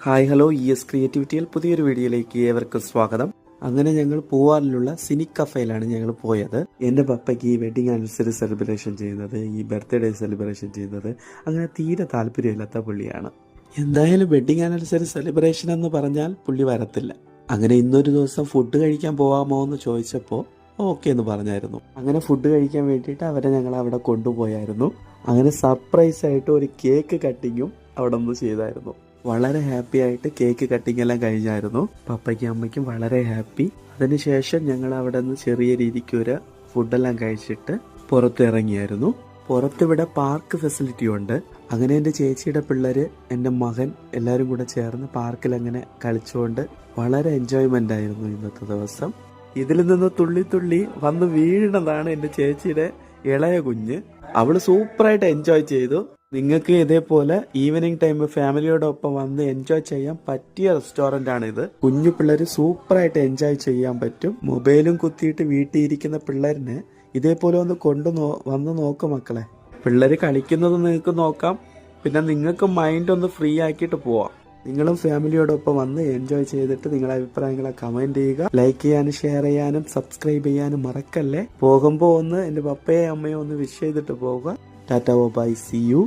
Hi hello ക്രിയേറ്റിവിറ്റിയിൽ പുതിയൊരു വീഡിയോയിലേക്ക് ഏവർക്കും സ്വാഗതം. അങ്ങനെ ഞങ്ങൾ പൂവാറിലുള്ള സിനിക് കഫേയിലാണ് ഞങ്ങൾ പോയത്. എൻ്റെ പപ്പയ്ക്ക് ഈ വെഡിങ് ആനിവേഴ്സറി സെലിബ്രേഷൻ ചെയ്യുന്നത്, ഈ ബർത്ത്ഡേ സെലിബ്രേഷൻ ചെയ്യുന്നത് അങ്ങനെ തീരെ താല്പര്യമില്ലാത്ത പുള്ളിയാണ്. എന്തായാലും വെഡിങ് ആനിവേഴ്സറി സെലിബ്രേഷൻ എന്ന് പറഞ്ഞാൽ പുള്ളി വരത്തില്ല. അങ്ങനെ ഇന്നൊരു ദിവസം ഫുഡ് കഴിക്കാൻ പോവാമോ എന്ന് ചോദിച്ചപ്പോൾ ഓക്കെ എന്ന് പറഞ്ഞായിരുന്നു. അങ്ങനെ ഫുഡ് കഴിക്കാൻ വേണ്ടിയിട്ട് അവരെ ഞങ്ങൾ അവിടെ കൊണ്ടുപോയായിരുന്നു. അങ്ങനെ സർപ്രൈസ് ആയിട്ട് ഒരു കേക്ക് കട്ടിങ്ങും അവിടെ നിന്ന് ചെയ്തായിരുന്നു. വളരെ ഹാപ്പി ആയിട്ട് കേക്ക് കട്ടിങ് എല്ലാം കഴിഞ്ഞായിരുന്നു. പപ്പയ്ക്കും അമ്മയ്ക്കും വളരെ ഹാപ്പി. അതിനുശേഷം ഞങ്ങൾ അവിടെ നിന്ന് ചെറിയ രീതിക്ക് ഒരു ഫുഡെല്ലാം കഴിച്ചിട്ട് പുറത്തിറങ്ങിയായിരുന്നു. പുറത്തിവിടെ പാർക്ക് ഫെസിലിറ്റി ഉണ്ട്. അങ്ങനെ എൻ്റെ ചേച്ചിയുടെ പിള്ളേര്, എൻ്റെ മകൻ എല്ലാവരും കൂടെ ചേർന്ന് പാർക്കിൽ അങ്ങനെ കളിച്ചുകൊണ്ട് വളരെ എൻജോയ്മെന്റ് ആയിരുന്നു ഇന്നത്തെ ദിവസം. ഇതിൽ നിന്ന് തുള്ളി തുള്ളി വന്ന് വീഴുന്നതാണ് എൻ്റെ ചേച്ചിയുടെ ഇളയ കുഞ്ഞ്. അവള് സൂപ്പറായിട്ട് എൻജോയ് ചെയ്തു. നിങ്ങൾക്ക് ഇതേപോലെ ഈവനിങ് ടൈം ഫാമിലിയോടൊപ്പം വന്ന് എൻജോയ് ചെയ്യാൻ പറ്റിയ റെസ്റ്റോറന്റ് ആണ് ഇത്. കുഞ്ഞു പിള്ളേര് സൂപ്പറായിട്ട് എൻജോയ് ചെയ്യാൻ പറ്റും. മൊബൈലും കുത്തിയിട്ട് വീട്ടിൽ ഇരിക്കുന്ന പിള്ളേരിനെ ഇതേപോലെ ഒന്ന് വന്ന് നോക്കും മക്കളെ. പിള്ളേര് കളിക്കുന്നത് നിങ്ങൾക്ക് നോക്കാം, പിന്നെ നിങ്ങൾക്ക് മൈൻഡ് ഒന്ന് ഫ്രീ ആക്കിയിട്ട് പോവാം. നിങ്ങളും ഫാമിലിയോടൊപ്പം വന്ന് എൻജോയ് ചെയ്തിട്ട് നിങ്ങളുടെ അഭിപ്രായങ്ങളെ കമന്റ് ചെയ്യുക. ലൈക്ക് ചെയ്യാനും ഷെയർ ചെയ്യാനും സബ്സ്ക്രൈബ് ചെയ്യാനും മറക്കല്ലേ. പോകുമ്പോൾ ഒന്ന് എൻ്റെ പപ്പയെ അമ്മയെ ഒന്ന് വിഷ് ചെയ്തിട്ട് പോവുക. Tata bye, see U.